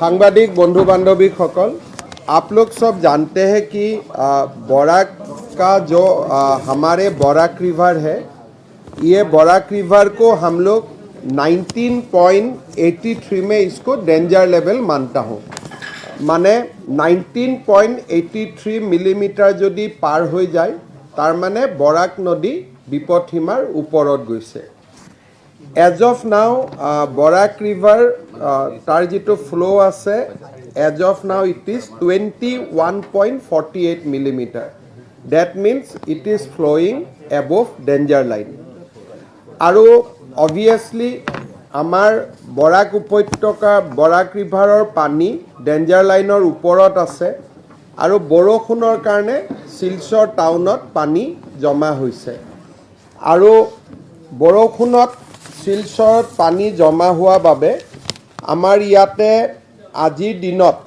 सांबादिक बंधु बांधवी सकल, आप लोग सब जानते हैं कि बराक का जो हमारे बराक रिवर है, ये बराक रिवर को हम लोग 19.83 में इसको डेंजर लेवल मानता हूँ। माने 19.83 मिलीमीटर यदि पार हो जाए तार माने बराक नदी विपदसीमार ऊपरत गइছে। As of now Barak river तार जितो फ्लो आछे as of now it is 21.48 millimetre. That means it is flowing above danger line. आरो ऑब्वियसली आमार बराक उपत्यका बराक रिभारर पानी डेंजर लाइनर ऊपरत आछे आरो बरषुणर कारणे सिलचर टाउनत पानी जमा होइছে आरो बरषुणत सिलचर पानी जमा हुआ बाबे आमार इयाते आजिर दिनत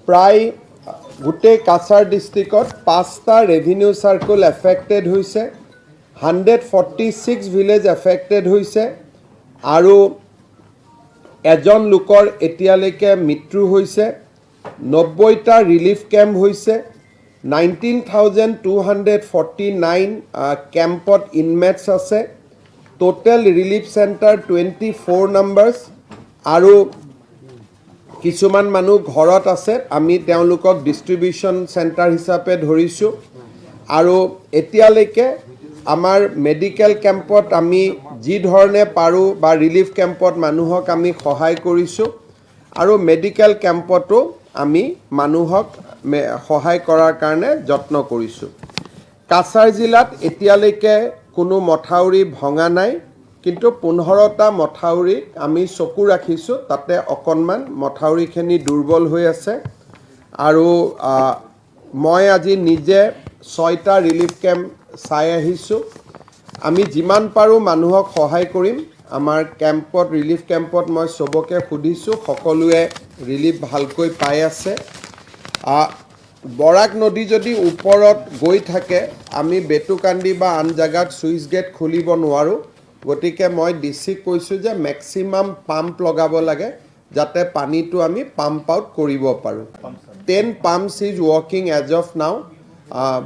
प्राय गोटे काछार डिस्ट्रिक्टत 5टा रेभिन्यू सार्कल एफेक्टेड होइছে, 146 ভিলেজ एफेक्टेड होइছে आरो एजन लोकर एतियालेके मृत्यु होइছে, 90टा रिलिफ कैम्प होइছে, 19,249 कैम्पत इनमेट्स आछे, टोटल रिलिफ सेंटर 24 नम्बर्स आरो किछुमान मानु घरत आछे आमी तेओलोকক डिस्ट्रिब्यूशन सेंटर हिसापे धरिछु आरो एतियालेके आमार मेडिकल कैम्पत आमी जी धरणे पारो बा रिलिफ कैम्पत मानुहक आमी सहाय करिछु आरो मेडिकल कैम्पतो आमी मानुहक सहाय करार कारणे यत्न करिछु। काछार जिलात एतियालेके कोनो मथाउरी भंगा नाई, किन्तु 15टा मथाउरी आमी चकु राखिछु, ताते अकनमान मथाउरीखिनि दुर्बल হৈ আছে आरो মই আজি নিজে 6টা रिलिफ कैम्प চাই আহিছোঁ। আমি যিমান পাৰো মানুহক সহায় কৰিম। আমাৰ কেম্পত ৰিলিফ কেম্পত মই সবকে সুধিছোঁ, সকলোৱে ৰিলিফ ভালকৈ পাই আছে। বৰাক নদী যদি ওপৰত গৈ থাকে আমি বেটুকান্দি বা আন জায়গাত সুইচ গেট খুলিব নোৱাৰো, গতিকে মই ডিসিক কৈছোঁ যে ম্যাক্সিমাম পাম্প লগাব লাগে যাতে পানীটো আমি পাম্প আউট কৰিব পাৰো। 10 pumps is working as of now,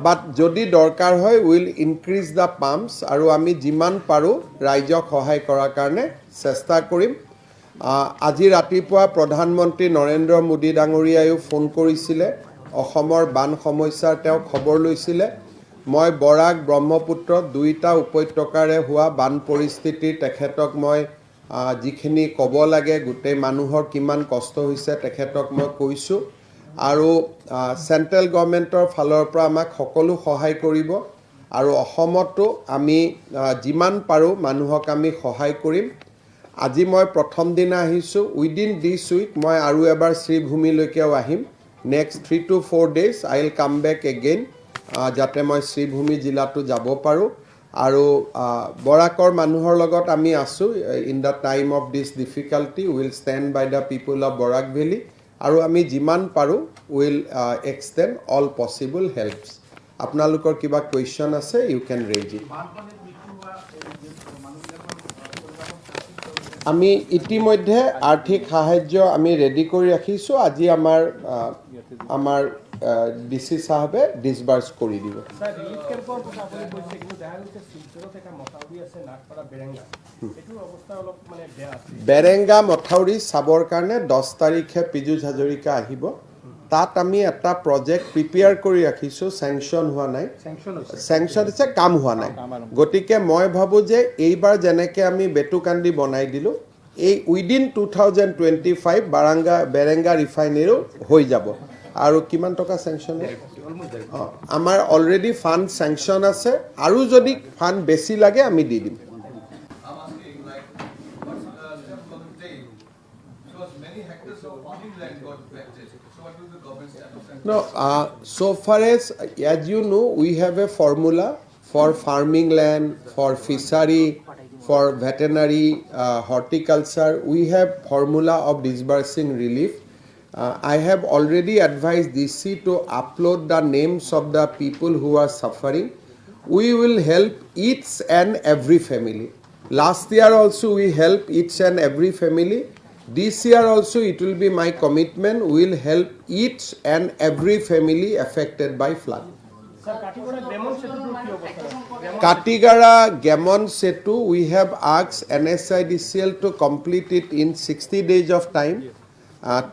but যদি দৰকাৰ হয় উইল ইনক্ৰিজ দ্য পাম্পস আৰু আমি যিমান পাৰো ৰাইজক সহায় কৰাৰ কাৰণে চেষ্টা কৰিম। আজি ৰাতিপুৱা প্ৰধানমন্ত্ৰী নৰেন্দ্ৰ মোদী ডাঙৰীয়ায়ো ফোন কৰিছিলে, অসমৰ বান সমস্যাৰ তেওঁ খবৰ লৈছিলে। মই বৰাক ব্ৰহ্মপুত্ৰ দুইটা উপত্যকাৰে হোৱা বান পৰিস্থিতি তেখেতক মই যিখিনি ক'ব লাগে গোটেই মানুহৰ কিমান কষ্ট হৈছে তেখেতক মই কৈছোঁ আৰু সেন্ট্ৰেল গভৰ্নমেন্টৰ ফালৰ পৰা আমাক সকলো সহায় কৰিব আৰু অসমতো আমি যিমান পাৰো মানুহক আমি সহায় কৰিম। আজি মই প্ৰথম দিনা আহিছোঁ, উইদিন দিস উইক মই আৰু এবাৰ শ্ৰীভূমিলৈকেও আহিম। Next 3 to 4 days I will come back again যাতে মই শ্ৰীভূমি জিলাটো যাব পাৰোঁ আৰু বৰাকৰ মানুহৰ লগত আমি আছোঁ। In the time of this difficulty will stand by the people of Barak valley আৰু আমি যিমান পাৰোঁ will extend all possible helps. আপোনালোকৰ কিবা কুৱেশ্যন আছে ইউ কেন ৰেইজ ইট। আমি ইতিমধ্যে আৰ্থিক সাহায্য আমি ৰেডি কৰি ৰাখিছোঁ। আজি আমাৰ ডিসি সাহেবে ডিসবাৰ্স কৰি দিব। বেৰেঙ্গা মথাউৰি চাবৰ কাৰণে 10 তাৰিখে পীযুষ হাজৰিকা আহিব। তাত আমি এটা প্ৰজেক্ট প্ৰিপেয়াৰ কৰি ৰাখিছোঁ, চেংচন হোৱা নাই, চেংচন হৈছে কাম হোৱা নাই। গতিকে মই ভাবোঁ যে এইবাৰ যেনেকৈ আমি বেটুকান্দি বনাই দিলোঁ, এই উইদিন 2025 বেৰেঙ্গা ৰিফাইনেৰীও হৈ যাব। আৰু কিমান টকা চেংচন আমাৰ অলৰেডি ফাণ্ড চেংচন আছে আৰু যদি ফাণ্ড বেছি লাগে আমি দি দিম। No, so far as you know, we have a formula for farming land, for fishery, for veterinary, horticulture. We have formula of disbursing relief. I have already advised DC to upload the names of the people who are suffering. We will help each and every family. Last year also we helped each and every family. This year also it will be my commitment. We will help each and every family affected by flood. Katigara Gemon Setu, we have asked NSIDCL to complete it in 60 days of time.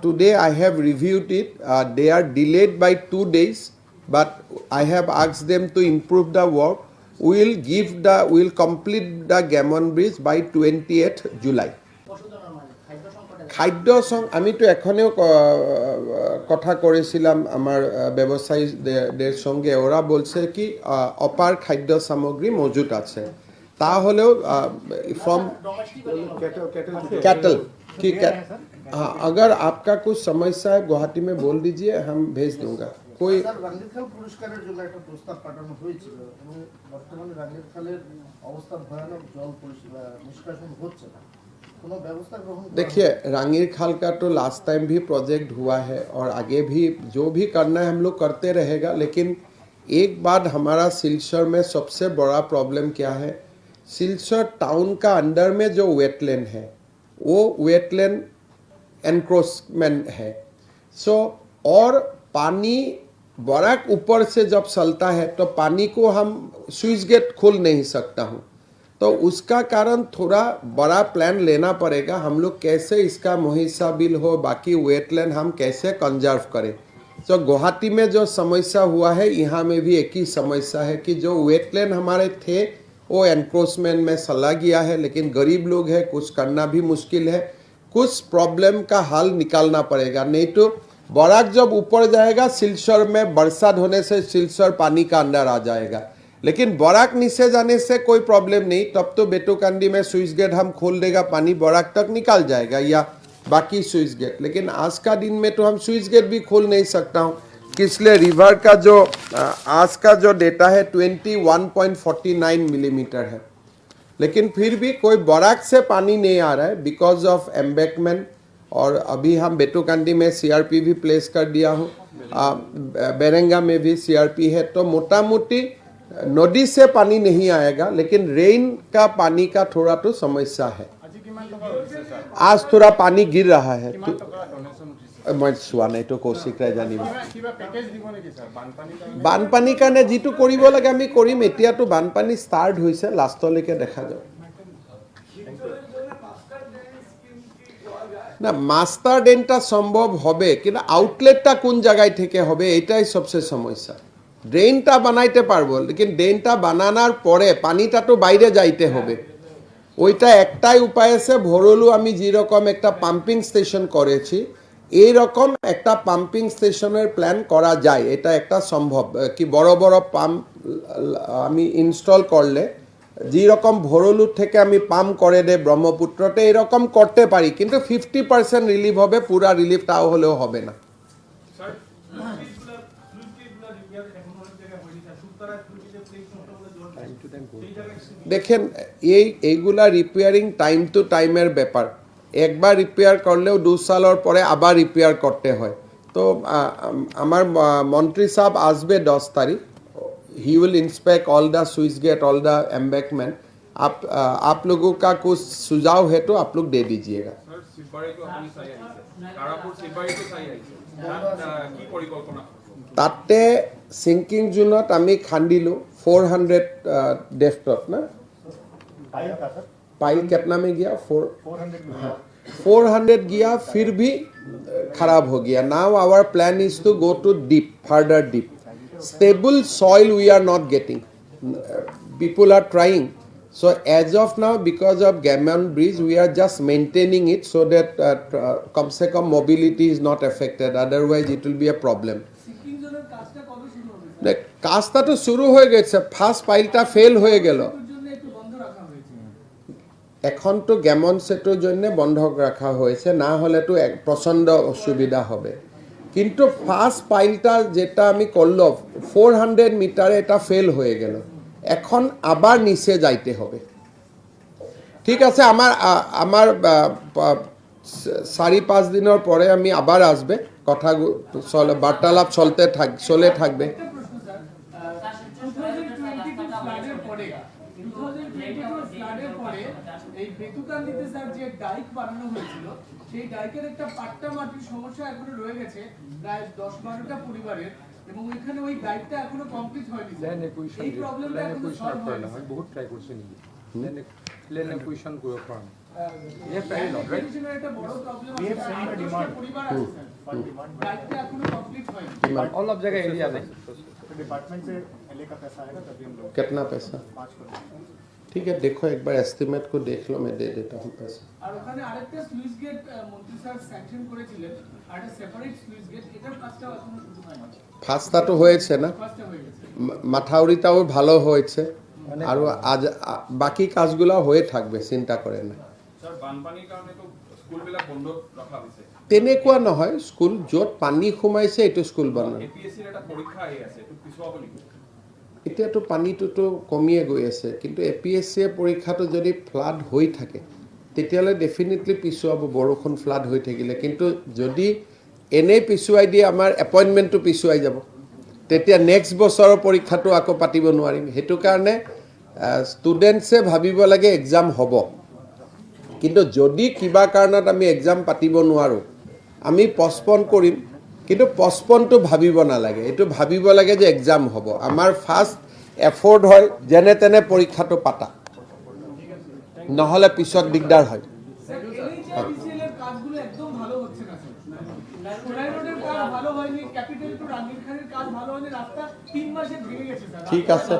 Today I have reviewed it. They are delayed by 2 days, but I have asked them to improve the work. We'll complete the Gemon Bridge by 28th July. খাদ্য আমিতো এখনেও কথা করেছিলাম আমার ব্যবসায়ীদের সঙ্গে ওরা বলছে কি অপার খাদ্য সামগ্রী মজুদ আছে তাহলেও फ्रॉम कैटल की हाँ अगर आपका कुछ समस्या है गुवाहाटी में बोल दीजिए हम भेज दूंगा कोई রাঙ্গিরখাল পুরস্কারের জন্য একটা প্রস্তাব পাঠানো হয়েছিল এবং বর্তমানে রাঙ্গিরখালের অবস্থা ভয়ানক জল নিষ্কাশন হচ্ছে না देखिए रांगीर खाल का तो लास्ट टाइम भी प्रोजेक्ट हुआ है और आगे भी जो भी करना है हम लोग करते रहेगा लेकिन एक बात हमारा सिलचर में सबसे बड़ा प्रॉब्लम क्या है सिलचर टाउन का अंदर में जो वेटलैंड है वो वेटलैंड एनक्रोचमेंट है सो और पानी बराक ऊपर से जब चलता है तो पानी को हम स्विच गेट खोल नहीं सकता हूँ तो उसका कारण थोड़ा बड़ा प्लान लेना पड़ेगा हम लोग कैसे इसका मुहिसा बिल हो बाकी वेटलैंड हम कैसे कंजर्व करें तो गुवाहाटी में जो समस्या हुआ है यहाँ में भी एक ही समस्या है कि जो वेटलैंड हमारे थे वो एनक्रोचमेंट में चला गया है लेकिन गरीब लोग हैं कुछ करना भी मुश्किल है कुछ प्रॉब्लम का हल निकालना पड़ेगा नहीं तो बराक जब ऊपर जाएगा सिलचर में बरसात होने से सिलचर पानी का अंदर आ जाएगा लेकिन बराक नीचे जाने से कोई प्रॉब्लम नहीं तब तो बेटूकांडी में स्विच गेट हम खोल देगा पानी बराक तक निकाल जाएगा या बाकी स्विच गेट लेकिन आज का दिन में तो हम स्विच गेट भी खोल नहीं सकता हूँ इसलिए रिवर का जो आज का जो डेटा है 21.49 मिलीमीटर है लेकिन फिर भी कोई बराक से पानी नहीं आ रहा है बिकॉज ऑफ एम्बैकमेंट और अभी हम बेटूकांडी में सीआरपी भी प्लेस कर दिया हूँ बेरेंगा में भी सीआरपी है तो मोटा मोटी नदी से पानी नहीं आएगा लेकिन रेन का पानी का थोड़ा तो समस्या है आज थोड़ा पानी गिर रहा है तो मैं चुआ नहीं तो कौशिक राय जानिब बानपानीर कारण जितु करिब लागे आमी करिम एतियातो बानपानी स्टार्ट होइसे लास्टলৈকে দেখা যাও না মাস্টার ড্রেনটা সম্ভব হবে কিন্তু আউটলেটটা কোন জায়গায় থেকে হবে এটাই সবচেয়ে সমস্যা ড্রেনটা বানাইতে পারবো लेकिन ড্রেনটা বানানোর পরে পানিটা তো বাইরে যাইতে হবে ওইটা একটাই উপায় আছে ভরলু আমি যে রকম একটা পাম্পিং স্টেশন করেছি এই রকম একটা পাম্পিং স্টেশনের প্ল্যান করা যায় এটা একটা সম্ভব কি বড় বড় পাম্প আমি ইনস্টল করলে যে রকম ভরলু থেকে আমি পাম্প করে দে ব্রহ্মপুত্রতে এই রকম করতে পারি কিন্তু 50% রিলিফ হবে পুরা রিলিফ তাও হলেও হবে না देखें এইগুলা রিপেয়ারিং টাইম টু টাইমের ব্যাপার একবার রিপেয়ার করলেও 2 সালের পরে আবার রিপেয়ার করতে হয় তো আমার মন্ত্রী সাহেব আসবে 10 তারিখ he will inspect all the switch get all the embankment आप लोगों का कुछ सुझाव है तो आप लोग दे दीजिएगा ताते सिंकिंग जोनत आमी खांडिलो 400 डेफ्टत ना पाइल कितना में गया 400 गया फिर भी खराब हो गया now our plan is to go to deep further deep stable soil we are not getting people are trying so as of now because of Gemon Bridge we are just maintaining it so that kam se kam mobility is not affected otherwise it will be a problem কাজটা তো শুরু হয়ে গেছে first পাইলটা fail হয়ে গেল এখন তো Gammon সেতুর জন্য বন্ধ রাখা হয়েছে না হলে তো প্রচন্ড অসুবিধা হবে কিন্তু ফার্স্ট পাইলটা যেটা আমি করলো 400 মিটারে এটা ফেল হয়ে গেল এখন আবার নিচে যাইতে হবে ঠিক আছে আমার আমার 4-5 দিনের পরে আমি আবার আসবে কথা বার্তালাপ চলে থাকবে এই বেতুকান্দিতে স্যার যে ডাইক বানানো হয়েছিল সেই ডাইকের একটা পাট্টা মাটির সমস্যা এখনো রয়ে গেছে প্রায় 10-12টা পরিবারের, এবং এখানে ওই ডাইকটা এখনো কমপ্লিট হয়নি স্যার। ল্যান্ড একুইশন এই প্রবলেমটা এখনো সলভ হয়নি হয় বহুত ট্রাই করছে নিজে ল্যান্ড একুইশন করে ফার্ম একটা বড় প্রবলেম আছে, 8-10টা পরিবার আছে স্যার, ডাইকটা এখনো কমপ্লিট হয়নি। অল অফ জায়গায় এরিয়া নেই डिपार्टमेंट से एलए का पैसा आएगा तभी हम लोग कितना पैसा 5 करोड़ ठीक है देखो एक बार एस्टिमेट को देख लो मैं दे देता हूँ पैसा আর ওখানে আরেকটা স্লুইস গেট মন্ত্রী স্যার স্যাংশন করেছিলেন, আর একটা সেপারেট স্লুইস গেট, এটার কাজটাও এখনো শুরু হয়নি। ফার্স্টটা তো হয়েছে না ফার্স্টে হয়ে গেছে। মাথাউরিটাও ভালো হয়েছে আর আজ বাকি কাজগুলো হয়ে থাকবে চিন্তা কৰে না স্যাৰ বানপানীৰ কাৰণে তো স্কুলবিলাক বন্ধ ৰখা হৈছে তেনেকুৱা নহয় স্কুল য'ত পানী সোমাইছে এইটো স্কুল বনাম এপিএসসিৰ এটা পৰীক্ষা আহি আছে এইটো পিছুৱাব নেকি এতিয়াতো পানীটোতো কমিয়ে গৈ আছে কিন্তু এপিএছচিয়ে পৰীক্ষাটো যদি ফ্লাড হৈ থাকে তেতিয়াহ'লে ডেফিনেটলি পিছুৱাব বৰষুণ ফ্লাড হৈ থাকিলে কিন্তু যদি এনেই পিছুৱাই দিয়ে আমাৰ এপইণ্টমেণ্টটো পিছুৱাই যাব তেতিয়া নেক্সট বছৰৰ পৰীক্ষাটো আকৌ পাতিব নোৱাৰিম সেইটো কাৰণে ষ্টুডেণ্টছে ভাবিব লাগে এক্সাম হ'ব কিন্তু যদি কিবা কাৰণত আমি এক্সাম পাতিব নোৱাৰোঁ আমি পষ্টপন কৰিম কিন্তু পষ্টপনটো ভাবিব নালাগে এইটো ভাবিব লাগে যে এক্সাম হ'ব আমাৰ ফাৰ্ষ্ট এফৰ্ড হয় যেনে তেনে পৰীক্ষাটো পাতা নহ'লে পিছত দিগদাৰ হয় স্যার এনএইচআইডিসিএল এর কাজগুলো একদম ভালো হচ্ছে না স্যার। সোনাই রোডের কাজ ভালো হয়নি, ক্যাপিটাল টু রাঙ্গিরখানের কাজ ভালো হয়নি, রাস্তা 3 মাসে ভেঙে গেছে স্যার। ঠিক আছে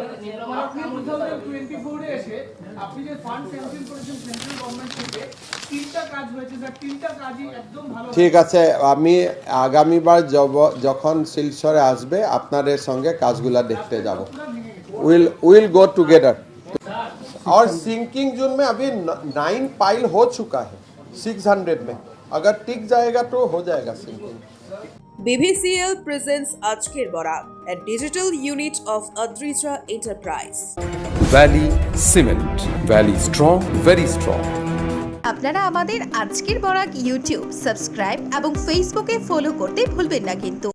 আপনি 2024 এ এসে আপনি যে ফান্ড স্যাংশন করেছেন সেন্ট্রাল গভর্নমেন্ট থেকে, 3টা কাজ হয়েছে স্যার, 3টা কাজই একদম ভালো। ঠিক আছে আমি আগামীবার যখন শিলচরে আসবে আপনাদের সঙ্গে কাজগুলা দেখতে যাব विल गो टुगेदर और सिंकिंग जोन में अभी 9 पाइल हो चुका है 600 में अगर टिक जाएगा तो हो जाएगा sinking BVCL presents Ajker Borak, a digital unit of Adrija Enterprise. Valley Cement. Valley strong, very strong. আপনারা আমাদের আজকের বরাক ইউটিউব সাবস্ক্রাইব এবং ফেসবুকে ফলো করতে ভুলবেন না কিন্তু।